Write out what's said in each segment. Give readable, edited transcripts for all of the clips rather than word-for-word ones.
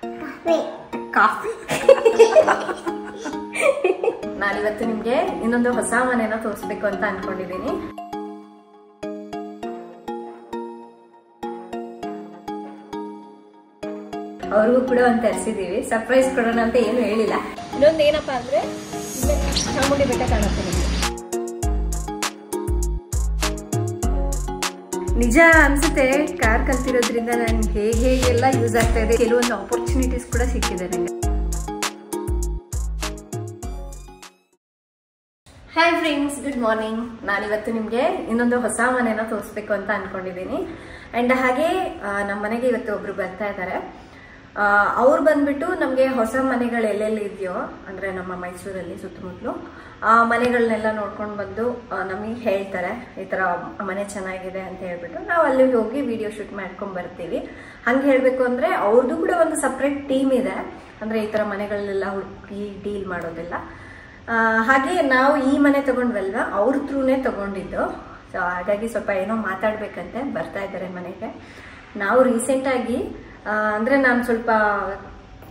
Coffee. ನಾನಿವತ್ತು ನಿಮ್ಗೆ ಇನ್ನೊಂದು ಹೊಸ ಮನೆನ ತೋರಿಸ್ಬೇಕು ಅಂತ ಅನ್ಕೊಂಡಿದ್ದೀನಿ. ಅವ್ರಿಗೂ ಕೂಡ ಒಂದು ತರಿಸಿದೀವಿ. ಸರ್ಪ್ರೈಸ್ ಕೊಡೋಣ ಅಂತ ಏನು ಹೇಳಿಲ್ಲ. ಇನ್ನೊಂದು ಏನಪ್ಪಾ ಅಂದ್ರೆ ಚಾಮುಂಡಿ ಬೆಟ್ಟ ಕಾಣುತ್ತೆ ನಿಮ್ಗೆ. ನಿಜ ಅನ್ಸುತ್ತೆ, ಕಾರ್ ಕಲ್ತಿರೋದ್ರಿಂದ ನನ್ಗೆ ಹೇಗೆಲ್ಲ ಯೂಸ್ ಆಗ್ತಾ ಇದೆ. ಕೆಲವೊಂದು ಆಪರ್ಚುನಿಟೀಸ್ ಕೂಡ ಸಿಕ್ಕಿದೆ ನನಗೆ. Hi friends, good morning. ನಾನಿವತ್ತು ನಿಮಗೆ ಇನ್ನೊಂದು ಹೊಸ ಮನೆನ ತೋರಿಸ್ಬೇಕು ಅಂತ ಅನ್ಕೊಂಡಿದ್ದೀನಿ. ಅಂಡ್ ಹಾಗೆ ನಮ್ಮ ಮನೆಗೆ ಇವತ್ತು ಒಬ್ರು ಬರ್ತಾ ಇದ್ದಾರೆ. ಅವ್ರು ಬಂದ್ಬಿಟ್ಟು ನಮಗೆ ಹೊಸ ಮನೆಗಳು ಎಲ್ಲೆಲ್ಲಿ ಇದೆಯೋ ಅಂದ್ರೆ ನಮ್ಮ ಮೈಸೂರಲ್ಲಿ ಸುತ್ತಮುತ್ತಲು ಆ ಮನೆಗಳನ್ನೆಲ್ಲ ನೋಡ್ಕೊಂಡು ಬಂದು ನಮಗೆ ಹೇಳ್ತಾರೆ ಈ ತರ ಮನೆ ಚೆನ್ನಾಗಿದೆ ಅಂತ ಹೇಳ್ಬಿಟ್ಟು ನಾವು ಅಲ್ಲಿಗೆ ಹೋಗಿ ವಿಡಿಯೋ ಶೂಟ್ ಮಾಡ್ಕೊಂಡ್ ಬರ್ತೀವಿ. ಹಂಗೆ ಹೇಳ್ಬೇಕು ಅಂದ್ರೆ ಅವ್ರದ್ದು ಕೂಡ ಒಂದು ಸಪ್ರೇಟ್ ಟೀಮ್ ಇದೆ. ಅಂದ್ರೆ ಈ ತರ ಮನೆಗಳನ್ನೆಲ್ಲ ಹುಡುಕಿ ಡೀಲ್ ಮಾಡೋದಿಲ್ಲ. ಹಾಗೆ ನಾವು ಈ ಮನೆ ತಗೊಂಡ್ವಲ್ವಾ, ಅವ್ರ ಥ್ರೂನೇ ತಗೊಂಡಿದ್ದು. ಸೊ ಹಾಗಾಗಿ ಸ್ವಲ್ಪ ಏನೋ ಮಾತಾಡ್ಬೇಕಂತೆ ಬರ್ತಾ ಇದ್ದಾರೆ ಮನೆಗೆ. ನಾವು ರೀಸೆಂಟ್ ಆಗಿ ಅಂದ್ರೆ ನಾನು ಸ್ವಲ್ಪ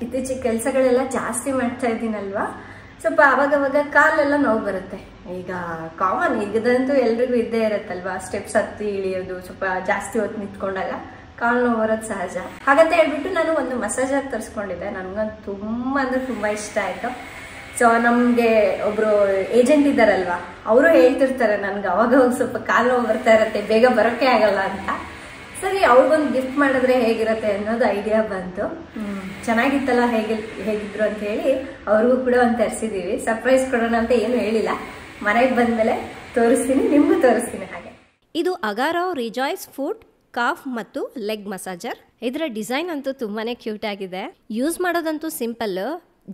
ಇತ್ತೀಚೆಗೆ ಕೆಲಸಗಳೆಲ್ಲ ಜಾಸ್ತಿ ಮಾಡ್ತಾ ಇದ್ದೀನಲ್ವಾ, ಸ್ವಲ್ಪ ಅವಾಗವಾಗ ಕಾಲೆಲ್ಲ ನೋವು ಬರುತ್ತೆ. ಈಗ ಕಾಮನ್, ಈಗದಂತೂ ಎಲ್ರಿಗೂ ಇದ್ದೇ ಇರತ್ತಲ್ವಾ, ಸ್ಟೆಪ್ಸ್ ಹತ್ತಿ ಇಳಿಯೋದು, ಸ್ವಲ್ಪ ಜಾಸ್ತಿ ಹೊತ್ತು ನಿಂತ್ಕೊಂಡಾಗ ಕಾಲು ನೋವು ಬರೋದು ಸಹಜ. ಹಾಗಂತ ಹೇಳ್ಬಿಟ್ಟು ನಾನು ಒಂದು ಮಸಾಜರ್ ತರಿಸ್ಕೊಂಡಿದ್ದೆ. ನನ್ಗಂತೂ ತುಂಬಾ ಅಂದ್ರೆ ತುಂಬಾ ಇಷ್ಟ ಆಯ್ತು. ಸೊ ನಮ್ಗೆ ಒಬ್ರು ಏಜೆಂಟ್ ಇದ್ದಾರಲ್ವಾ, ಅವರು ಹೇಳ್ತಿರ್ತಾರೆ ನನ್ಗೆ ಅವಾಗ ಸ್ವಲ್ಪ ಕಾಲು ನೋವು ಬರ್ತಾ ಇರತ್ತೆ, ಬೇಗ ಬರೋಕೆ ಆಗಲ್ಲ ಅಂತ. ಸರಿ, ಅವ್ರಿಗೊಂದು ಗಿಫ್ಟ್ ಮಾಡಿದ್ರೆ ಹೇಗಿರತ್ತೆ ಅನ್ನೋದು ಐಡಿಯಾ ಬಂತು. ಚೆನ್ನಾಗಿತ್ತಲ್ಲ ಹೇಗಿದ್ರು ಅಂತ ಹೇಳಿ ಅವ್ರಿಗೂ ಕೂಡ ಒಂದು ತರಿಸಿದೀವಿ. ಸರ್ಪ್ರೈಸ್ ಕೊಡೋಣ ಅಂತ ಏನು ಹೇಳಿಲ್ಲ. ಮನೆಗೆ ಬಂದ್ಮೇಲೆ ತೋರಿಸ್ತೀನಿ, ನಿಮ್ಗೂ ತೋರಿಸ್ತೀನಿ. ಹಾಗೆ ಇದು ಅಗಾರೋ ರಿಜಾಯ್ಸ್ ಫುಟ್ ಕಾಫ್ ಮತ್ತು ಲೆಗ್ ಮಸಾಜರ್. ಇದರ ಡಿಸೈನ್ ಅಂತೂ ತುಂಬಾನೇ ಕ್ಯೂಟ್ ಆಗಿದೆ. ಯೂಸ್ ಮಾಡೋದಂತೂ ಸಿಂಪಲ್.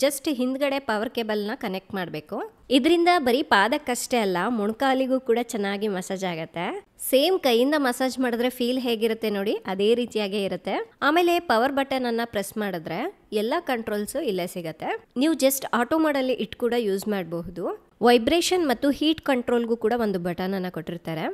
ಜಸ್ಟ್ ಹಿಂದ್ಗಡೆ ಪವರ್ ಕೇಬಲ್ನ ಕನೆಕ್ಟ್ ಮಾಡಬೇಕು. ಇದರಿಂದ ಬರೀ ಪಾದಕ್ಕಷ್ಟೇ ಅಲ್ಲ, ಮೊಣಕಾಲಿಗೂ ಕೂಡ ಚೆನ್ನಾಗಿ ಮಸಾಜ್ ಆಗತ್ತೆ. ಸೇಮ್ ಕೈಯಿಂದ ಮಸಾಜ್ ಮಾಡಿದ್ರೆ ಫೀಲ್ ಹೇಗಿರುತ್ತೆ ನೋಡಿ, ಅದೇ ರೀತಿಯಾಗೇ ಇರುತ್ತೆ. ಆಮೇಲೆ ಪವರ್ ಬಟನ್ ಅನ್ನ ಪ್ರೆಸ್ ಮಾಡಿದ್ರೆ ಎಲ್ಲ ಕಂಟ್ರೋಲ್ಸ್ ಇಲ್ಲೇ ಸಿಗತ್ತೆ. ನೀವು ಜಸ್ಟ್ ಆಟೋ ಮೋಡಲ್ಲಿ ಇಟ್ ಕೂಡ ಯೂಸ್ ಮಾಡಬಹುದು. ವೈಬ್ರೇಷನ್ ಮತ್ತು ಹೀಟ್ ಕಂಟ್ರೋಲ್ಗೂ ಕೂಡ ಒಂದು ಬಟನ್ ಅನ್ನ ಕೊಟ್ಟಿರ್ತಾರೆ.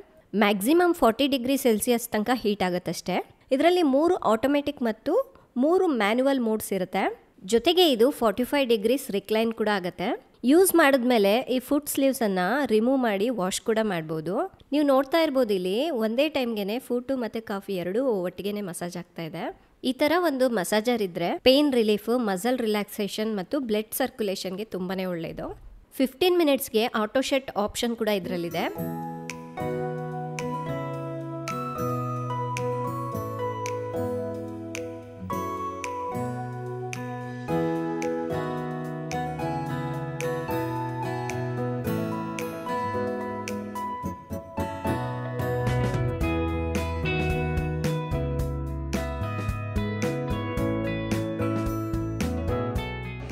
ಮ್ಯಾಕ್ಸಿಮಮ್ 40 ಡಿಗ್ರಿ ಸೆಲ್ಸಿಯಸ್ ತನಕ ಹೀಟ್ ಆಗುತ್ತಷ್ಟೇ. ಇದರಲ್ಲಿ 3 ಆಟೋಮೆಟಿಕ್ ಮತ್ತು 3 ಮ್ಯಾನ್ಯುವಲ್ ಮೋಡ್ಸ್ ಇರುತ್ತೆ. ಜೊತೆಗೆ ಇದು 45 ಡಿಗ್ರೀಸ್ ರಿಕ್ಲೈನ್ ಕೂಡ ಆಗುತ್ತೆ. ಯೂಸ್ ಮಾಡಿದ್ಮೇಲೆ ಈ ಫುಟ್ ಸ್ಲೀವ್ಸ್ ಅನ್ನ ರಿಮೂವ್ ಮಾಡಿ ವಾಶ್ ಕೂಡ ಮಾಡ್ಬೋದು. ನೀವು ನೋಡ್ತಾ ಇರ್ಬೋದು, ಇಲ್ಲಿ ಒಂದೇ ಟೈಮ್ಗೆನೆ ಫುಟ್ ಮತ್ತೆ ಕಾಫಿ ಎರಡೂ ಒಟ್ಟಿಗೆನೆ ಮಸಾಜ್ ಆಗ್ತಾ ಇದೆ. ಈ ತರ ಒಂದು ಮಸಾಜರ್ ಇದ್ರೆ ಪೇನ್ ರಿಲೀಫ್, ಮಸಲ್ ರಿಲ್ಯಾಕ್ಸೇಷನ್ ಮತ್ತು ಬ್ಲಡ್ ಸರ್ಕ್ಯುಲೇಷನ್ಗೆ ತುಂಬಾನೇ ಒಳ್ಳೆಯದು. 15 ಮಿನಿಟ್ಸ್ಗೆ ಆಟೋ ಶಟ್ ಆಪ್ಷನ್ ಕೂಡ ಇದರಲ್ಲಿದೆ.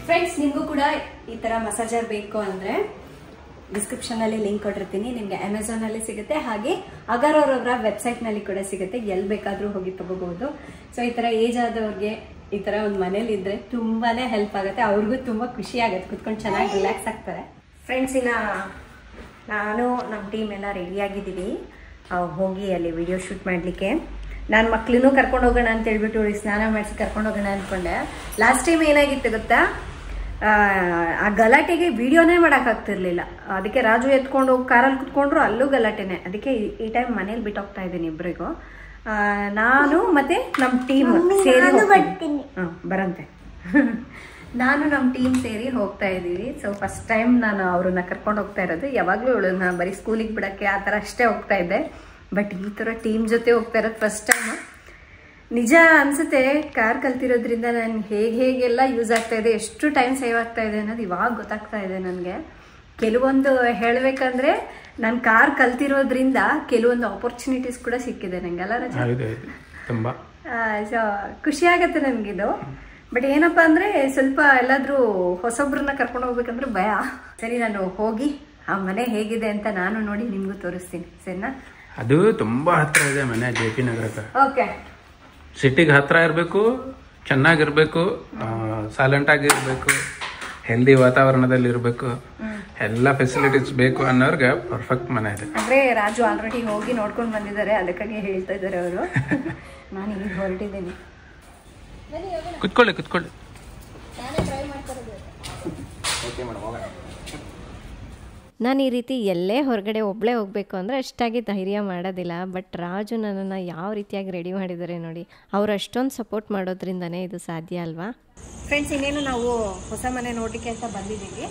ಫ್ರೆಂಡ್ಸ್, ನಿಮಗೂ ಕೂಡ ಈ ತರ ಮಸಾಜರ್ ಬೇಕು ಅಂದ್ರೆ ಡಿಸ್ಕ್ರಿಪ್ಷನ್ ಅಲ್ಲಿ ಲಿಂಕ್ ಕೊಟ್ಟಿರ್ತೀನಿ. ನಿಮ್ಗೆ ಅಮೆಝಾನ್ ಅಲ್ಲಿ ಸಿಗುತ್ತೆ, ಹಾಗೆ ಅಗಾರೋ ಅವರ ವೆಬ್ಸೈಟ್ ನಲ್ಲಿ ಕೂಡ ಸಿಗುತ್ತೆ. ಎಲ್ಲಿ ಬೇಕಾದ್ರೂ ಹೋಗಿ ತಗೋಬಹುದು. ಸೊ ಈ ತರ ಏಜ್ ಆದವ್ರಿಗೆ ಈ ತರ ಒಂದು ಮನೇಲಿ ಇದ್ರೆ ತುಂಬಾನೇ ಹೆಲ್ಪ್ ಆಗುತ್ತೆ. ಅವ್ರಿಗೂ ತುಂಬಾ ಖುಷಿ ಆಗುತ್ತೆ, ಕುತ್ಕೊಂಡು ಚೆನ್ನಾಗಿ ರಿಲ್ಯಾಕ್ಸ್ ಆಗ್ತಾರೆ. ಫ್ರೆಂಡ್ಸ್, ಇನ್ನ ನಾನು ನಮ್ಮ ಟೀಮ್ ಎಲ್ಲ ರೆಡಿ ಆಗಿದ್ದೀವಿ ಹೋಗಿ ಅಲ್ಲಿ ವಿಡಿಯೋ ಶೂಟ್ ಮಾಡ್ಲಿಕ್ಕೆ. ನಾನು ಮಕ್ಳನ್ನೂ ಕರ್ಕೊಂಡು ಹೋಗೋಣ ಅಂತ ಹೇಳ್ಬಿಟ್ಟು ಸ್ನಾನ ಮಾಡಿಸಿ ಕರ್ಕೊಂಡು ಹೋಗೋಣ ಅನ್ಕೊಂಡೆ. ಲಾಸ್ಟ್ ಟೈಮ್ ಏನಾಗಿತ್ತು ಗೊತ್ತಾ, ಆ ಗಲಾಟೆಗೆ ವಿಡಿಯೋನೇ ಮಾಡೋಕ್ಕಾಗ್ತಿರ್ಲಿಲ್ಲ. ಅದಕ್ಕೆ ರಾಜು ಎತ್ಕೊಂಡು ಹೋಗಿ ಕಾರಲ್ಲಿ ಕುತ್ಕೊಂಡ್ರು, ಅಲ್ಲೂ ಗಲಾಟೆನೆ. ಅದಕ್ಕೆ ಈ ಟೈಮ್ ಮನೇಲಿ ಬಿಟ್ಟು ಹೋಗ್ತಾ ಇದ್ದೀನಿ ಇಬ್ಬರಿಗೂ. ನಾನು ಮತ್ತೆ ನಮ್ಮ ಟೀಮ್ ಸೇರಿ ಬರಂತೆ ನಾನು ನಮ್ಮ ಟೀಮ್ ಸೇರಿ ಹೋಗ್ತಾ ಇದ್ದೀವಿ. ಸೊ ಫಸ್ಟ್ ಟೈಮ್ ನಾನು ಅವ್ರನ್ನ ಕರ್ಕೊಂಡು ಹೋಗ್ತಾ ಇರೋದು. ಯಾವಾಗಲೂ ಇವಳನ್ನ ಬರೀ ಸ್ಕೂಲಿಗೆ ಬಿಡೋಕ್ಕೆ ಆ ಥರ ಅಷ್ಟೇ ಹೋಗ್ತಾ ಇದ್ದೆ. ಬಟ್ ಈ ಥರ ಟೀಮ್ ಜೊತೆ ಹೋಗ್ತಾ ಇರೋದು ಫಸ್ಟ್ ಟೈಮ್. ನಿಜ ಅನ್ಸುತ್ತೆ, ಕಾರ್ ಕಲ್ತಿರೋದ್ರಿಂದ ನನ್ಗೆ ಹೇಗೆಲ್ಲ ಯೂಸ್ ಆಗ್ತಾ ಇದೆ, ಎಷ್ಟು ಟೈಮ್ ಸೇವ್ ಆಗ್ತಾ ಇದೆ ಅನ್ನೋದು ಇವಾಗ ಗೊತ್ತಾಗ್ತಾ ಇದೆ ನನಗೆ. ಕೆಲವೊಂದು ಹೇಳಬೇಕಂದ್ರೆ ನಾನು ಕಾರ್ ಕಲ್ತಿರೋದ್ರಿಂದ ಕೆಲವೊಂದು ಆಪರ್ಚುನಿಟೀಸ್ ಕೂಡ ಸಿಕ್ಕಿದೆ ನನಗೆಲ್ಲ. ತುಂಬಾ ಸೊ ಖುಷಿ ಆಗತ್ತೆ ನನಗಿದು. ಬಟ್ ಏನಪ್ಪಾ ಅಂದ್ರೆ ಸ್ವಲ್ಪ ಎಲ್ಲಾದ್ರೂ ಹೊಸೊಬ್ರನ್ನ ಕರ್ಕೊಂಡು ಹೋಗ್ಬೇಕಂದ್ರೆ ಭಯ. ಸರಿ, ನಾನು ಹೋಗಿ ಆ ಮನೆ ಹೇಗಿದೆ ಅಂತ ನಾನು ನೋಡಿ ನಿಮ್ಗೂ ತೋರಿಸ್ತೀನಿ, ಸರಿನಾ? ಅದು ತುಂಬಾ ಹತ್ರ ಇದೆ ಮನೆ, JP ನಗರಕ್ಕೆ. ಓಕೆ, ಸಿಟಿಗೆ ಹತ್ರ ಇರಬೇಕು, ಚೆನ್ನಾಗಿರ್ಬೇಕು, ಸೈಲೆಂಟ್ ಆಗಿರ್ಬೇಕು, ಹೆಲ್ದಿ ವಾತಾವರಣದಲ್ಲಿ ಇರಬೇಕು, ಎಲ್ಲ ಫೆಸಿಲಿಟೀಸ್ ಬೇಕು ಅನ್ನೋರ್ಗೆ ಪರ್ಫೆಕ್ಟ್ ಮನೆ ಇದೆ. ಅಂದ್ರೆ ರಾಜು ಆಲ್ರೆಡಿ ಹೋಗಿ ನೋಡ್ಕೊಂಡು ಬಂದಿದ್ದಾರೆ, ಅದಕ್ಕಾಗಿ ಹೇಳ್ತಾ ಇದ್ದಾರೆ ಅವರು. ನಾನು ಈಗ ಹೊರಟಿದ್ದೀನಿ. ಕುತ್ಕೊಳ್ಳಿ ಕುತ್ಕೊಳ್ಳಿ. ನಾನೇ ಟ್ರೈ ಮಾಡ್ತಾರೆ. ಓಕೆ ಮೇಡಮ್ ಹೋಗೋಣ. ನಾನು ಈ ರೀತಿ ಎಲ್ಲೇ ಹೊರಗಡೆ ಒಬ್ಬಳೇ ಹೋಗಬೇಕು ಅಂದರೆ ಅಷ್ಟಾಗಿ ಧೈರ್ಯ ಮಾಡೋದಿಲ್ಲ. ಬಟ್ ರಾಜು ನನ್ನನ್ನು ಯಾವ ರೀತಿಯಾಗಿ ರೆಡಿ ಮಾಡಿದ್ದಾರೆ ನೋಡಿ. ಅವ್ರು ಅಷ್ಟೊಂದು ಸಪೋರ್ಟ್ ಮಾಡೋದ್ರಿಂದನೇ ಇದು ಸಾಧ್ಯ ಅಲ್ವಾ. ಫ್ರೆಂಡ್ಸ್, ಇನ್ನೇನು ನಾವು ಹೊಸ ಮನೆ ನೋಡಲಿಕ್ಕೆ ಅಂತ ಬಂದಿದ್ದೀವಿ.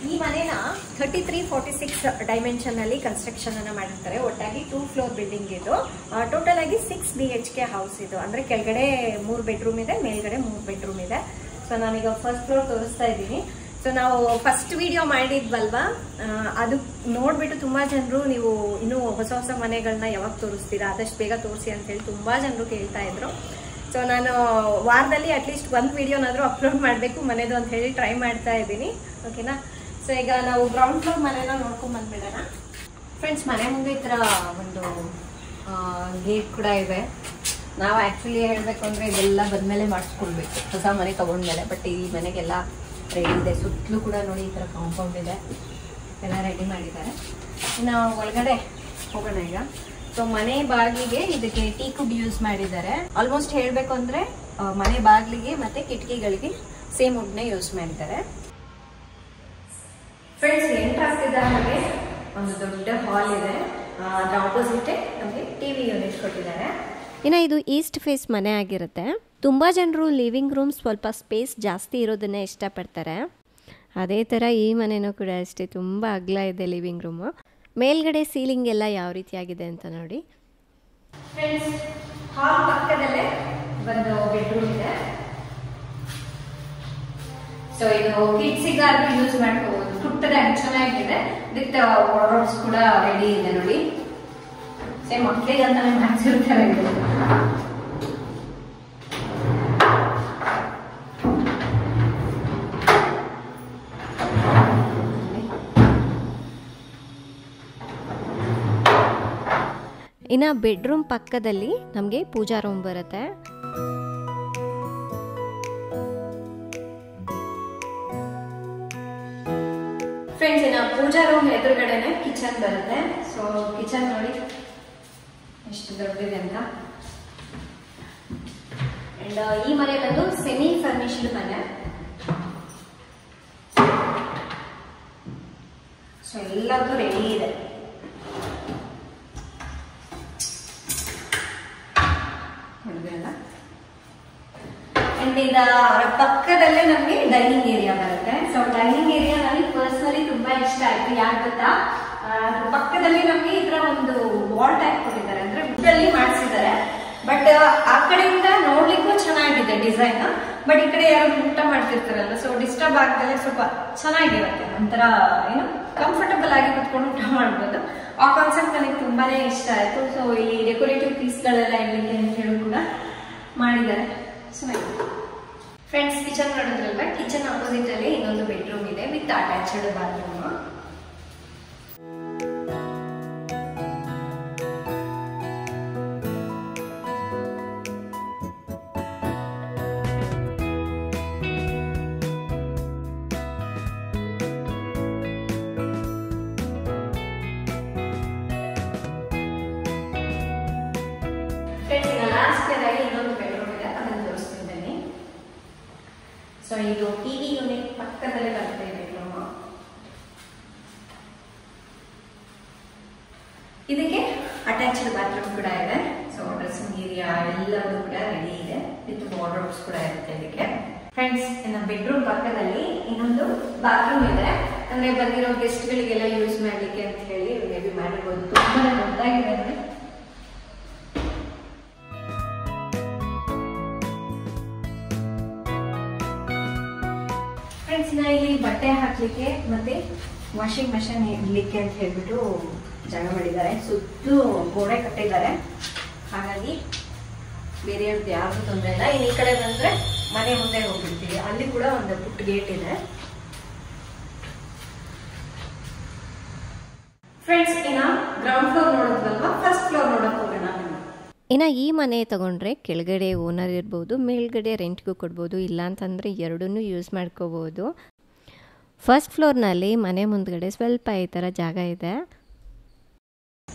ಈ ಮನೇನ 3346 ಡೈಮೆನ್ಷನ್ನಲ್ಲಿ ಕನ್ಸ್ಟ್ರಕ್ಷನನ್ನು ಮಾಡಿರ್ತಾರೆ. ಒಟ್ಟಾಗಿ 2 ಫ್ಲೋರ್ ಬಿಲ್ಡಿಂಗ್ ಇದು. ಟೋಟಲ್ ಆಗಿ 6 BHK ಹೌಸ್ ಇದು. ಅಂದರೆ ಕೆಳಗಡೆ 3 ಬೆಡ್ರೂಮ್ ಇದೆ, ಮೇಲ್ಗಡೆ 3 ಬೆಡ್ರೂಮ್ ಇದೆ. ಸೊ ನಾನೀಗ ಫಸ್ಟ್ ಫ್ಲೋರ್ ತೋರಿಸ್ತಾ ಇದ್ದೀನಿ. ಸೊ ನಾವು ಫಸ್ಟ್ ವಿಡಿಯೋ ಮಾಡಿದ್ವಲ್ವಾ, ಅದು ನೋಡ್ಬಿಟ್ಟು ತುಂಬಾ ಜನರು ನೀವು ಇನ್ನೂ ಹೊಸ ಹೊಸ ಮನೆಗಳನ್ನ ಯಾವಾಗ ತೋರಿಸ್ತೀರಾ, ಆದಷ್ಟು ಬೇಗ ತೋರಿಸಿ ಅಂತೇಳಿ ತುಂಬಾ ಜನರು ಕೇಳ್ತಾ ಇದ್ರು. ಸೊ ನಾನು ವಾರದಲ್ಲಿ ಅಟ್ಲೀಸ್ಟ್ 1 ವಿಡಿಯೋನಾದ್ರೂ ಅಪ್ಲೋಡ್ ಮಾಡಬೇಕು ಮನೆದು ಅಂತ ಹೇಳಿ ಟ್ರೈ ಮಾಡ್ತಾ ಇದ್ದೀನಿ. ಓಕೆನಾ. ಸೊ ಈಗ ನಾವು ಗ್ರೌಂಡ್ ಫ್ಲೋರ್ ಮನೆನ ನೋಡ್ಕೊಂಡ್ ಬಂದ್ಬಿಡೋಣ. ಫ್ರೆಂಡ್ಸ್, ಮನೆ ಮುಂದೆ ಈ ಥರ ಒಂದು ಗೇಟ್ ಕೂಡ ಇದೆ. ನಾವು ಆ್ಯಕ್ಚುಲಿ ಹೇಳಬೇಕು ಅಂದರೆ ಇದೆಲ್ಲ ಬಂದಮೇಲೆ ಮಾಡಿಸ್ಕೊಳ್ಬೇಕು ಹೊಸ ಮನೆ ತೊಗೊಂಡ್ಮೇಲೆ. ಬಟ್ ಈ ಮನೆಗೆಲ್ಲ ರೆಡಿ ಇದೆ. ಸುತ್ತಲೂ ಕೂಡ ನೋಡಿ ಈ ಥರ ಕಾಂಪೌಂಡ್ ಇದೆ, ಎಲ್ಲ ರೆಡಿ ಮಾಡಿದ್ದಾರೆ. ನಾವು ಒಳಗಡೆ ಹೋಗೋಣ ಈಗ. ಸೊ ಮನೆ ಬಾಗಿಲಿಗೆ ಇದಕ್ಕೆ ಟೀಕುಡ್ ಯೂಸ್ ಮಾಡಿದ್ದಾರೆ. ಆಲ್ಮೋಸ್ಟ್ ಹೇಳಬೇಕು ಅಂದರೆ ಮನೆ ಬಾಗಿಲಿಗೆ ಮತ್ತು ಕಿಟಕಿಗಳಿಗೆ ಸೇಮ್ ವುಡ್ನೇ ಯೂಸ್ ಮಾಡಿದ್ದಾರೆ. ಫ್ರೆಂಡ್ಸ್, ಎಂಟರ್ ಆಗ್ತಿದ್ದ ಹಾಗೆ ಒಂದು ದೊಡ್ಡ ಹಾಲ್ ಇದೆ. ಅದರ ಆಪೋಸಿಟ್ ನಮಗೆ ಟಿವಿ ಯೂನಿಟ್ ಕೊಟ್ಟಿದ್ದಾರೆ. ಇನ್ನು ಇದು ಈಸ್ಟ್ ಫೇಸ್ ಮನೆ ಆಗಿರುತ್ತೆ. ತುಂಬ ಜನರು ಲಿವಿಂಗ್ ರೂಮ್ ಸ್ವಲ್ಪ ಸ್ಪೇಸ್ ಜಾಸ್ತಿ ಇರೋದನ್ನೇ ಇಷ್ಟಪಡ್ತಾರೆ. ಅದೇ ಥರ ಈ ಮನೆಯೂ ಕೂಡ ಅಷ್ಟೇ, ತುಂಬ ಅಗಲ ಇದೆ ಲಿವಿಂಗ್ ರೂಮು. ಮೇಲ್ಗಡೆ ಸೀಲಿಂಗ್ ಎಲ್ಲ ಯಾವ ರೀತಿಯಾಗಿದೆ ಅಂತ ನೋಡಿ. ಫ್ರೆಂಡ್ಸ್, ಹಾಲ್ ಪಕ್ಕದಲ್ಲೇ ಒಂದು ಬೆಡ್ರೂಮ್ ಇದೆ. ಸೊ ಇದು ಕಿಡ್ಸಿಗಾದ್ರೂ ಯೂಸ್ ಮಾಡ್ಕೋಬಹುದು. ಪುಟ್ಟದಾಗಿ ಚೆನ್ನಾಗಿದೆ. ವಿತ್ ವಾರ್ಡ್ರೋಬ್ಸ್ ಕೂಡ ರೆಡಿ ಇದೆ ನೋಡಿ. ಸೇಮ್ ಮಕ್ಕಳಿಗೆ ಅಂತಾನೆ ಮಾಡ್ಸಿರ್ತಾರೆ. ಇನ್ನು ಬೆಡ್ರೂಮ್ ಪಕ್ಕದಲ್ಲಿ ನಮಗೆ ಪೂಜಾ ರೂಮ್ ಬರುತ್ತೆ. ಫ್ರೆಂಡ್ಸ್, ಇನ್ನು ಪೂಜಾ ರೂಮ್ ಎದುರುಗಡೆನೆ ಕಿಚನ್ ಬರುತ್ತೆ. ಸೊ ಕಿಚನ್ ನೋಡಿ ಎಷ್ಟು ದೊಡ್ಡದಿದೆ ಅಂತ. ಅಂಡ್ ಈ ಮನೆ ಬಂದು ಸೆಮಿ ಫರ್ನಿಶ್ಡ್ ಮನೆ. ಸೊ ಎಲ್ಲದೂ ರೆಡಿ ಇದೆ. ಅಂಡ್ ಇದರ ಪಕ್ಕದಲ್ಲೇ ನಮಗೆ ಡೈನಿಂಗ್ ಏರಿಯಾ ಬರುತ್ತೆ. ಸೊ ಡೈನಿಂಗ್ ಏರಿಯಾ ನನಗೆ ಪರ್ಸನಲಿ ತುಂಬಾ ಇಷ್ಟ ಆಯ್ತು. ಯಾಕೆ ಗೊತ್ತಾ, ಪಕ್ಕದಲ್ಲಿ ನಮಗೆ ಇದರ ಒಂದು ವಾಲ್ ಟೈಪ್ ಕೊಟ್ಟಿದ್ದಾರೆ, ಅಂದ್ರೆ ವುಡ್ಡಲ್ಲಿ ಮಾಡಿಸಿದ್ದಾರೆ. ಬಟ್ ಆ ಕಡೆಯಿಂದ ನೋಡ್ಲಿಕ್ಕೂ ಚೆನ್ನಾಗಿದೆ ಡಿಸೈನ್. ಬಟ್ ಈ ಕಡೆ ಯಾರು ಊಟ ಮಾಡ್ತಿರ್ತಾರಲ್ಲ, ಸೊ ಡಿಸ್ಟರ್ಬ್ ಆಗ್ದಲೆ ಸ್ವಲ್ಪ ಚೆನ್ನಾಗಿರುತ್ತೆ. ಒಂಥರ ಏನು ಕಂಫರ್ಟಬಲ್ ಆಗಿ ಕುತ್ಕೊಂಡು ಊಟ ಮಾಡ್ಬೋದು. ಆ ಕಾನ್ಸೆಪ್ಟ್ ನನಗೆ ತುಂಬಾನೇ ಇಷ್ಟ ಆಯ್ತು. ಸೊ ಇಲ್ಲಿ ಡೆಕೋರೇಟಿವ್ ಪೀಸ್ಗಳೆಲ್ಲ ಇರ್ಲಿಕ್ಕೆ ಅಂತ ಹೇಳಿ ಕೂಡ ಮಾಡಿದ್ದಾರೆ. ಚೆನ್ನಾಗಿದೆ. ಫ್ರೆಂಡ್ಸ್, ಕಿಚನ್ ನೋಡಿದ್ರಲ್ವ, ಕಿಚನ್ ಅಪೋಸಿಟ್ ಅಲ್ಲಿ ಇನ್ನೊಂದು ಬೆಡ್ರೂಮ್ ಇದೆ ವಿತ್ ಅಟ್ಯಾಚ್ಡ್ ಬಾತ್ರೂಮ್. ಇನ್ನೊಂದು ಬೆಡ್ರೂಮ್ ಇದೆ, ಅದನ್ನು ತೋರಿಸ್ತಿದ್ದೇನೆ. ಸೊ ಇದು ಟಿವಿ ಯೂನಿಟ್ ಪಕ್ಕದಲ್ಲೇ ಬರುತ್ತೆ ಬೆಡ್ರೂಮ್. ಇದಕ್ಕೆ ಅಟ್ಯಾಚ್ಡ್ ಬಾತ್ರೂಮ್ ಕೂಡ ಇದೆ. ಸೊ ಡ್ರೆಸ್ಸಿಂಗ್ ಏರಿಯಾ ಎಲ್ಲದೂ ಕೂಡ ರೆಡಿ ಇದೆ ವಿತ್ ವಾರ್ಡ್ರೋಬ್ಸ್ ಕೂಡ ಇರುತ್ತೆ ಇದಕ್ಕೆ. ಫ್ರೆಂಡ್ಸ್, ಇನ್ನು ಬೆಡ್ರೂಮ್ ಪಕ್ಕದಲ್ಲಿ ಇನ್ನೊಂದು ಬಾತ್ರೂಮ್ ಇದೆ. ಅಂದ್ರೆ ಬಂದಿರೋ ಗೆಸ್ಟ್ ಗಳಿಗೆಲ್ಲ ಯೂಸ್ ಮಾಡ್ಲಿಕ್ಕೆ ಅಂತ ಹೇಳಿ ಮೇ ಬಿ ಮಾಡಿರ್ಬೋದು. ತುಂಬಾ ದೊಡ್ಡದಾಗಿದೆ ನೋಡಿ. ಫ್ರೆಂಡ್ಸ್, ಇಲ್ಲಿ ಬಟ್ಟೆ ಹಾಕ್ಲಿಕ್ಕೆ ಮತ್ತೆ ವಾಷಿಂಗ್ ಮಷೀನ್ ಇಡ್ಲಿಕ್ಕೆ ಅಂತ ಹೇಳ್ಬಿಟ್ಟು ಜಾಗ ಮಾಡಿದ್ದಾರೆ. ಸುತ್ತಲೂ ಗೋಡೆ ಕಟ್ಟಿದ್ದಾರೆ, ಹಾಗಾಗಿ ಬೇರೆಯವ್ರದ್ದು ಯಾವ್ದು ತೊಂದರೆ ಇಲ್ಲ. ಈ ಕಡೆ ಬಂದ್ರೆ ಮನೆ ಮುಂದೆ ಹೋಗ್ಬಿಡ್ತೀವಿ, ಅಲ್ಲಿ ಕೂಡ ಒಂದು ಪುಟ್ಟ ಗೇಟ್ ಇದೆ. ಫ್ರೆಂಡ್ಸ್, ಇನ್ನ ಗ್ರೌಂಡ್ ಫ್ಲೋರ್ ನೋಡೋದ್ವಲ್ವಾ, ಫಸ್ಟ್ ಫ್ಲೋರ್ ನೋಡಕ್ ಹೋಗೋಣ. ಇನ್ನು ಈ ಮನೆ ತಗೊಂಡ್ರೆ ಕೆಳಗಡೆ ಓನರ್ ಇರ್ಬೋದು, ಮೇಲ್ಗಡೆ ರೆಂಟ್ಗೂ ಕೊಡ್ಬೋದು, ಇಲ್ಲಾಂತಂದರೆ ಎರಡನ್ನೂ ಯೂಸ್ ಮಾಡ್ಕೋಬೋದು. ಫಸ್ಟ್ ಫ್ಲೋರ್ನಲ್ಲಿ ಮನೆ ಮುಂದ್ಗಡೆ ಸ್ವಲ್ಪ ಈ ಥರ ಜಾಗ ಇದೆ.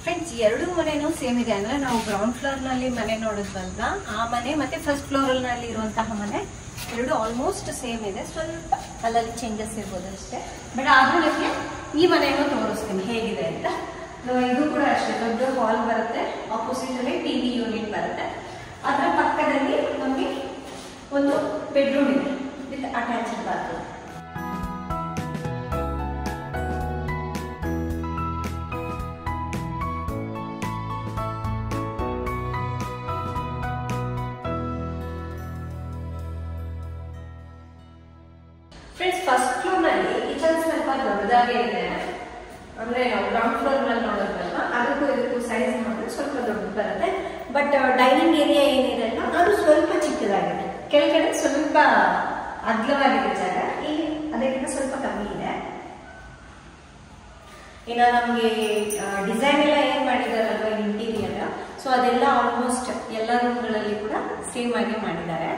ಫ್ರೆಂಡ್ಸ್, ಎರಡು ಮನೆನೂ ಸೇಮ್ ಇದೆ. ಅಂದ್ರೆ ನಾವು ಗ್ರೌಂಡ್ ಫ್ಲೋರ್ ನಲ್ಲಿ ಮನೆ ನೋಡಿದ್ವಲ್ವಾ, ಆ ಮನೆ ಮತ್ತೆ ಫಸ್ಟ್ ಫ್ಲೋರ್ ನಲ್ಲಿ ಇರುವಂತಹ ಮನೆ ಎರಡು ಆಲ್ಮೋಸ್ಟ್ ಸೇಮ್ ಇದೆ. ಸ್ವಲ್ಪ ಅಲ್ಲಲ್ಲಿ ಚೇಂಜಸ್ ಇರ್ಬೋದು ಅಷ್ಟೇ. ಬಟ್ ಆದ್ರೂ ನಿಮಗೆ ಈ ಮನೆಯನ್ನು ತೋರಿಸ್ತೀನಿ ಹೇಗಿದೆ ಅಂತ. ಇದು ಕೂಡ ಅಷ್ಟೇ ದೊಡ್ಡ ಹಾಲ್ ಬರುತ್ತೆ, ಆಪೋಸಿಟ್ ಅಲ್ಲಿ ಟಿವಿ ಯೂನಿಟ್ ಬರುತ್ತೆ. ಅದರ ಪಕ್ಕದಲ್ಲಿ ನಮಗೆ ಒಂದು ಬೆಡ್ರೂಮ್ ಇದೆ with attached bathroom. Friends, first floor ನಲ್ಲಿ ಕಿಚನ್ ಸ್ವಲ್ಪ ದೊಡ್ಡದಾಗೆ ಇದೆ. ಅಂದ್ರೆ ನಾವು ಗ್ರೌಂಡ್ ಫ್ಲೋರ್ ನಲ್ಲಿ ನೋಡೋದಲ್ಲ, ಅದಕ್ಕೂ ಇದಕ್ಕೂ ಸೈಜ್ ಮಾಡಿದ್ರೆ ಸ್ವಲ್ಪ ದೊಡ್ಡದು ಬರುತ್ತೆ. ಬಟ್ ಡೈನಿಂಗ್ ಏರಿಯಾ ಏನಿದೆ ಅಲ್ಲ, ಅದು ಸ್ವಲ್ಪ ಚಿಕ್ಕದಾಗಿದೆ. ಕೆಳಗಡೆ ಸ್ವಲ್ಪ ಅಗ್ಲವಾಗಿದೆ ಜಾಗ, ಇಲ್ಲಿ ಅದಕ್ಕಿಂತ ಸ್ವಲ್ಪ ಕಮ್ಮಿ ಇದೆ. ಇನ್ನು ನಮ್ಗೆ ಡಿಸೈನ್ ಎಲ್ಲ ಏನ್ ಮಾಡಿದಾರಲ್ವ ಇಂಟೀರಿಯರ್, ಸೊ ಅದೆಲ್ಲ ಆಲ್ಮೋಸ್ಟ್ ಎಲ್ಲ ರೂಮ್ಗಳಲ್ಲಿ ಕೂಡ ಸೇಮ್ ಆಗಿ ಮಾಡಿದ್ದಾರೆ.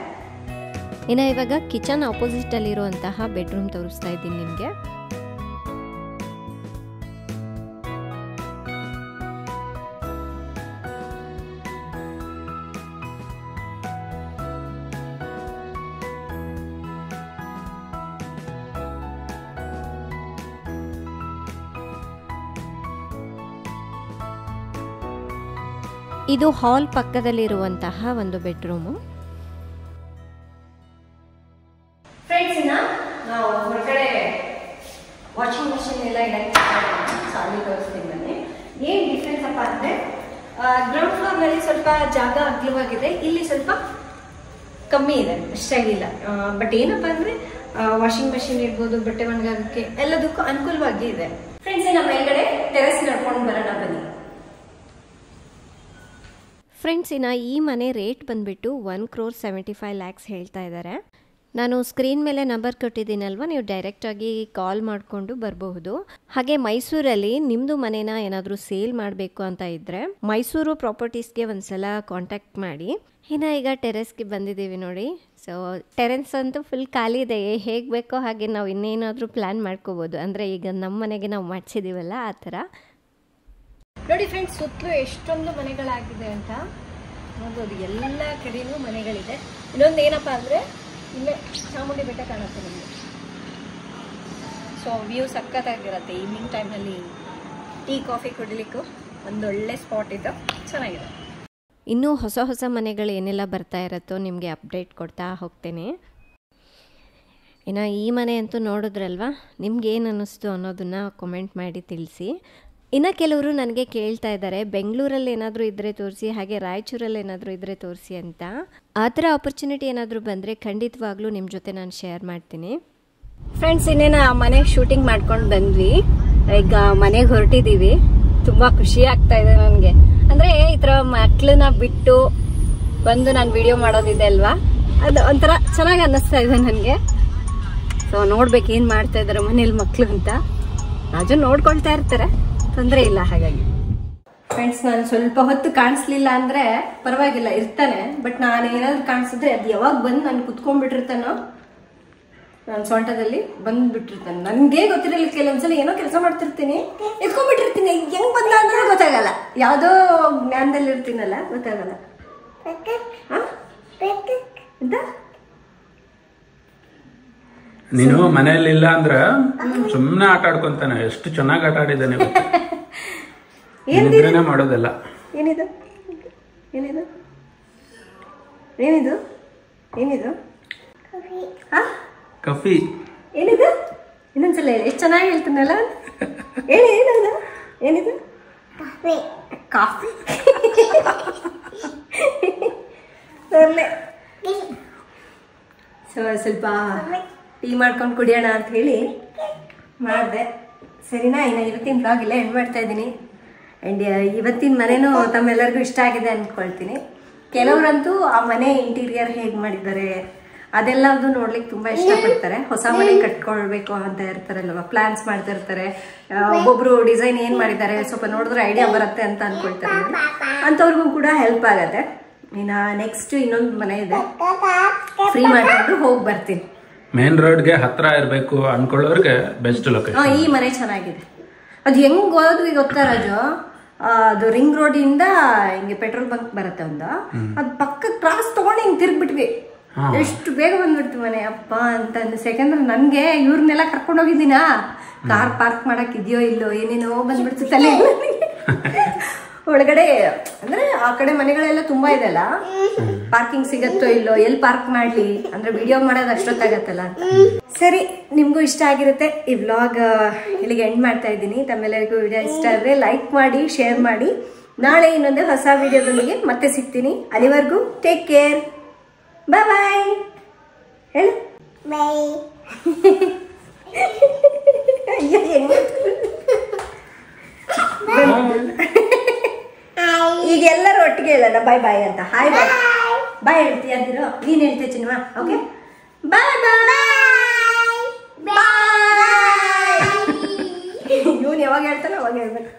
ಇನ್ನು ಇವಾಗ ಕಿಚನ್ ಆಪೋಸಿಟ್ ಅಲ್ಲಿರುವಂತಹ ಬೆಡ್ರೂಮ್ ತೋರಿಸ್ತಾ ಇದ್ದೀನಿ ನಿಮಗೆ. ಇದು ಹಾಲ್ ಪಕ್ಕದಲ್ಲಿರುವಂತಹ ಒಂದು ಬೆಡ್ರೂಮು. ಫ್ರೆಂಡ್ಸ್, ನಾವು ಹೊರಗಡೆ ವಾಷಿಂಗ್ ಮಿಷಿನ್ ಎಲ್ಲ ಸಾಲಿ ತೋರಿಸ್ತೀನಿ ಬನ್ನಿ. ಏನ್ ಡಿಫ್ರೆನ್ಸ್ ಅಪ್ಪ ಅಂದ್ರೆ, ಗ್ರೌಂಡ್ ಫ್ಲೋರ್ ನಲ್ಲಿ ಸ್ವಲ್ಪ ಜಾಗ ಅಗ್ಲವಾಗಿದೆ, ಇಲ್ಲಿ ಸ್ವಲ್ಪ ಕಮ್ಮಿ ಇದೆ, ಅಷ್ಟಾಗಿಲ್ಲ. ಬಟ್ ಏನಪ್ಪಾ ಅಂದ್ರೆ ವಾಷಿಂಗ್ ಮಿಷಿನ್ ಇರ್ಬೋದು, ಬಟ್ಟೆ ಒಣಗಾಗಕ್ಕೆ ಎಲ್ಲದಕ್ಕೂ ಅನುಕೂಲವಾಗಿ ಇದೆ. ಫ್ರೆಂಡ್ಸ್, ನಮ್ಮ ಮೇಲ್ಗಡೆ ಟೆರೆಸ್ ನಡ್ಕೊಂಡು ಬರೋಣ ಬನ್ನಿ. ಫ್ರೆಂಡ್ಸ್, ಇನ್ನು ಈ ಮನೆ ರೇಟ್ ಬಂದುಬಿಟ್ಟು 1,75,00,000 ಹೇಳ್ತಾ ಇದ್ದಾರೆ. ನಾನು ಸ್ಕ್ರೀನ್ ಮೇಲೆ ನಂಬರ್ ಕೊಟ್ಟಿದ್ದೀನಲ್ವ, ನೀವು ಡೈರೆಕ್ಟಾಗಿ ಕಾಲ್ ಮಾಡಿಕೊಂಡು ಬರಬಹುದು. ಹಾಗೆ ಮೈಸೂರಲ್ಲಿ ನಿಮ್ಮದು ಮನೇನ ಏನಾದರೂ ಸೇಲ್ ಮಾಡಬೇಕು ಅಂತ ಇದ್ದರೆ ಮೈಸೂರು ಪ್ರಾಪರ್ಟೀಸ್ಗೆ ಒಂದ್ಸಲ ಕಾಂಟ್ಯಾಕ್ಟ್ ಮಾಡಿ. ಇನ್ನು ಈಗ ಟೆರೆಸ್ಗೆ ಬಂದಿದ್ದೀವಿ ನೋಡಿ. ಸೊ ಟೆರೆಸ್ ಅಂತೂ ಫುಲ್ ಖಾಲಿ ಇದೆ, ಹೇಗೆ ಬೇಕೋ ಹಾಗೆ ನಾವು ಇನ್ನೇನಾದರೂ ಪ್ಲ್ಯಾನ್ ಮಾಡ್ಕೋಬೋದು. ಅಂದರೆ ಈಗ ನಮ್ಮ ಮನೆಗೆ ನಾವು ಮಾಡಿಸಿದ್ದೀವಲ್ಲ ಆ ಥರ. ನೋಡಿ ಫ್ರೆಂಡ್ಸ್, ಸುತ್ತಲೂ ಎಷ್ಟೊಂದು ಮನೆಗಳಾಗಿದೆ ಅಂತ ನೋಡ್ಬೋದು. ಎಲ್ಲ ಕಡೆಯೂ ಮನೆಗಳಿದೆ. ಇನ್ನೊಂದು ಏನಪ್ಪ ಅಂದರೆ, ಇಲ್ಲೇ ಚಾಮುಂಡಿ ಬೆಟ್ಟ ಕಾಣುತ್ತೆ ನಿಮಗೆ. ಸೊ ವ್ಯೂ ಸಖತ್ತಾಗಿರುತ್ತೆ. ಈವ್ನಿಂಗ್ ಟೈಮಲ್ಲಿ ಟೀ ಕಾಫಿ ಕುಡಿಲಿಕ್ಕೂ ಒಂದೊಳ್ಳೆ ಸ್ಪಾಟ್ ಇದು, ಚೆನ್ನಾಗಿದೆ. ಇನ್ನೂ ಹೊಸ ಹೊಸ ಮನೆಗಳು ಏನೆಲ್ಲ ಬರ್ತಾ ಇರುತ್ತೋ ನಿಮಗೆ ಅಪ್ಡೇಟ್ ಕೊಡ್ತಾ ಹೋಗ್ತೇನೆ. ಇನ್ನು ಈ ಮನೆ ಅಂತೂ ನೋಡಿದ್ರಲ್ವ, ನಿಮ್ಗೆ ಏನು ಅನ್ನಿಸ್ತು ಅನ್ನೋದನ್ನು ಕಮೆಂಟ್ ಮಾಡಿ ತಿಳಿಸಿ. ಇನ್ನು ಕೆಲವರು ನನಗೆ ಕೇಳ್ತಾ ಇದ್ದಾರೆ, ಬೆಂಗಳೂರಲ್ಲಿ ಏನಾದರೂ ಇದ್ದರೆ ತೋರಿಸಿ, ಹಾಗೆ ರಾಯಚೂರಲ್ಲಿ ಏನಾದರೂ ಇದ್ದರೆ ತೋರಿಸಿ ಅಂತ. ಆ ಥರ ಆಪರ್ಚುನಿಟಿ ಏನಾದರೂ ಬಂದರೆ ಖಂಡಿತವಾಗ್ಲೂ ನಿಮ್ಮ ಜೊತೆ ನಾನು ಶೇರ್ ಮಾಡ್ತೀನಿ. ಫ್ರೆಂಡ್ಸ್, ಇನ್ನೇನು ಮನೆಗೆ ಶೂಟಿಂಗ್ ಮಾಡ್ಕೊಂಡು ಬಂದ್ವಿ, ಈಗ ಮನೆಗೆ ಹೊರಟಿದ್ದೀವಿ. ತುಂಬ ಖುಷಿ ಆಗ್ತಾ ಇದೆ ನನಗೆ. ಅಂದರೆ ಈ ಥರ ಮಕ್ಕಳನ್ನ ಬಿಟ್ಟು ಬಂದು ನಾನು ವಿಡಿಯೋ ಮಾಡೋದಿದೆ ಅಲ್ವಾ, ಅದು ಒಂಥರ ಚೆನ್ನಾಗಿ ಅನ್ನಿಸ್ತಾ ಇದೆ ನನಗೆ. ಸೊ ನೋಡ್ಬೇಕು ಏನು ಮಾಡ್ತಾ ಇದ್ದಾರೆ ಮನೇಲಿ ಮಕ್ಕಳು ಅಂತ. ರಾಜು ನೋಡ್ಕೊಳ್ತಾ ಇರ್ತಾರೆ, ತೊಂದರೆ ಇಲ್ಲ. ಹಾಗಾಗಿ ಫ್ರೆಂಡ್ಸ್, ನಾನು ಸ್ವಲ್ಪ ಹೊತ್ತು ಕಾಣಿಸ್ಲಿಲ್ಲ ಅಂದ್ರೆ ಪರವಾಗಿಲ್ಲ, ಇರ್ತಾನೆ. ಬಟ್ ನಾನು ಏನಾದ್ರು ಕಾಣಿಸಿದ್ರೆ ಅದು ಯಾವಾಗ ಬಂದು ನಾನು ಕುತ್ಕೊಂಡ್ಬಿಟ್ಟಿರ್ತಾನೋ, ನಾನು ಸೊಂಟದಲ್ಲಿ ಬಂದ್ಬಿಟ್ಟಿರ್ತಾನೆ. ನನಗೆ ಗೊತ್ತಿರಲಿಲ್ಲ, ಕೆಲವೊಂದ್ಸಲ ಏನೋ ಕೆಲಸ ಮಾಡ್ತಿರ್ತೀನಿ, ಎತ್ಕೊಂಡ್ಬಿಟ್ಟಿರ್ತೀನಿ. ಹೆಂಗ್ ಬಂದ ಅನ್ನೋದು ಗೊತ್ತಾಗಲ್ಲ, ಯಾವುದೋ ಜ್ಞಾನದಲ್ಲಿ ಇರ್ತೀನಲ್ಲ, ಗೊತ್ತಾಗಲ್ಲ. ನೀನು ಮನೆಯಲ್ಲಿ ಇಲ್ಲ ಅಂದ್ರ ಸುಮ್ಮನೆ ಆಟ ಆಡ್ಕೊಂತಾನೆ. ಎಷ್ಟು ಚೆನ್ನಾಗಿ ಆಟ ಆಡಿದ್ದಾನೆ, ಮಾಡೋದಲ್ಲ. ಏನಿದು ಏನಿದು ಏನಿದು ಏನಿದು ಕಾಫಿ ಏನಿದು? ಇನ್ನೊಂದ್ಸಲ ಹೇಳಿ, ಎಷ್ಟು ಚೆನ್ನಾಗಿ ಹೇಳ್ತೀನಲ್ಲ. ಹೇಳಿ, ಏನಿದು ಏನಿದು? ಕಾಫಿ. ಸ್ವಲ್ಪ ಟೀ ಮಾಡ್ಕೊಂಡು ಕುಡಿಯೋಣ ಅಂತ ಹೇಳಿ ಮಾಡಿದೆ. ಸರಿನಾ? ಇನ್ನು ಇವತ್ತಿನ ಬ್ಲಾಗ್ ಇಲ್ಲ ಎಂಡ್ ಮಾಡ್ತಾ ಇದ್ದೀನಿ. ಆ್ಯಂಡ್ ಇವತ್ತಿನ ಮನೆನೂ ತಮ್ಮೆಲ್ಲರಿಗೂ ಇಷ್ಟ ಆಗಿದೆ ಅಂದ್ಕೊಳ್ತೀನಿ. ಕೆಲವರಂತೂ ಆ ಮನೆ ಇಂಟೀರಿಯರ್ ಹೇಗೆ ಮಾಡಿದ್ದಾರೆ ಅದೆಲ್ಲದು ನೋಡ್ಲಿಕ್ಕೆ ತುಂಬ ಇಷ್ಟಪಡ್ತಾರೆ. ಹೊಸ ಮನೆ ಕಟ್ಕೊಳ್ಬೇಕು ಅಂತ ಇರ್ತಾರಲ್ವ, ಪ್ಲಾನ್ಸ್ ಮಾಡ್ತಾ ಇರ್ತಾರೆ. ಒಬ್ಬೊಬ್ರು ಡಿಸೈನ್ ಏನು ಮಾಡಿದ್ದಾರೆ ಸ್ವಲ್ಪ ನೋಡಿದ್ರೆ ಐಡಿಯಾ ಬರುತ್ತೆ ಅಂತ ಅಂದ್ಕೊಳ್ತಾರೆ. ಅಂಥವ್ರಿಗೂ ಕೂಡ ಹೆಲ್ಪ್ ಆಗತ್ತೆ. ಇನ್ನು ನೆಕ್ಸ್ಟ್ ಇನ್ನೊಂದು ಮನೆ ಇದೆ, ಫ್ರೀ ಮಾಡ್ಕೊಂಡು ಹೋಗಿ ಬರ್ತೀನಿ. ಮೇನ್ ರೋಡ್ಗೆ ಹತ್ರ ಇರಬೇಕು ಅನ್ಕೊಳ್ಳೋರ್ಗೆ ಬೆಸ್ಟ್ ಲೊಕೇಶನ್. ಈ ಮನೆ ಚೆನ್ನಾಗಿದೆ. ಅದು ಹೆಂಗ್ ಹೋದ್ವಿ ಗೊತ್ತಾ ರಾಜು? ಅದು ರಿಂಗ್ ರೋಡಿಂದ ಹಿಂಗೆ ಪೆಟ್ರೋಲ್ ಬಂಕ್ ಬರುತ್ತೆ ಒಂದು, ಅದ್ ಪಕ್ಕ ಕ್ರಾಸ್ ತಗೊಂಡು ಹಿಂಗ್ ತಿರ್ಗ್ಬಿಟ್ವಿ. ಎಷ್ಟು ಬೇಗ ಬಂದ್ಬಿಡ್ತು ಮನೆ ಅಪ್ಪ ಅಂತ ಅನ್ಸ್. ಯಾಕಂದ್ರೆ ನನ್ಗೆ ಇವ್ರನ್ನೆಲ್ಲ ಕರ್ಕೊಂಡು ಹೋಗಿದ್ದೀನ, ಕಾರ್ ಪಾರ್ಕ್ ಮಾಡಕ್ ಇದೆಯೋ ಇಲ್ಲೋ ಏನೇನೋ ಬಂದ್ಬಿಡ್ತು ತಲೆ ಒಳಗಡೆ. ಅಂದ್ರೆ ಆ ಕಡೆ ಮನೆಗಳೆಲ್ಲ ತುಂಬಾ ಇದೆಲ್ಲ, ಪಾರ್ಕಿಂಗ್ ಸಿಗತ್ತೋ ಇಲ್ಲೋ, ಎಲ್ಲಿ ಪಾರ್ಕ್ ಮಾಡ್ಲಿ ಅಂದ್ರೆ ವಿಡಿಯೋ ಮಾಡೋದು ಅಷ್ಟೊತ್ತಾಗತ್ತಲ್ಲ. ಸರಿ, ನಿಮ್ಗೂ ಇಷ್ಟ ಆಗಿರುತ್ತೆ ಈ ವ್ಲಾಗ್. ಇಲ್ಲಿಗೆ ಎಂಡ್ ಮಾಡ್ತಾ ಇದ್ದೀನಿ. ತಮ್ಮೆಲ್ಲರಿಗೂ ವಿಡಿಯೋ ಇಷ್ಟ ಆದ್ರೆ ಲೈಕ್ ಮಾಡಿ, ಶೇರ್ ಮಾಡಿ. ನಾಳೆ ಇನ್ನೊಂದು ಹೊಸ ವಿಡಿಯೋದೊಂದಿಗೆ ಮತ್ತೆ ಸಿಗ್ತೀನಿ. ಅಲ್ಲಿವರೆಗೂ ಟೇಕ್ ಕೇರ್, ಬಾಯ್ ಬಾಯ್ ಹೇಳು. ಬಾಯ್. ಈಗ ಎಲ್ಲರೂ ಒಟ್ಟಿಗೆ ಹೇಳೋಣ ಬಾಯ್ ಬಾಯ್ ಅಂತ. ಹಾಯ್ ಬಾಯ್ ಬಾಯ್ ಹೇಳ್ತೀಯ ಅಂದಿರೋ, ನೀನ್ ಹೇಳ್ತೀಯ ಚಿನ್ವಾ? ಓಕೆ, ಬಾಯ್ ಬಾಯ್ ಬಾಯ್. ಇವನು ಯಾವಾಗ ಹೇಳ್ತಾನೆ ಅವಾಗ ಹೇಳ್ಬೇಕು.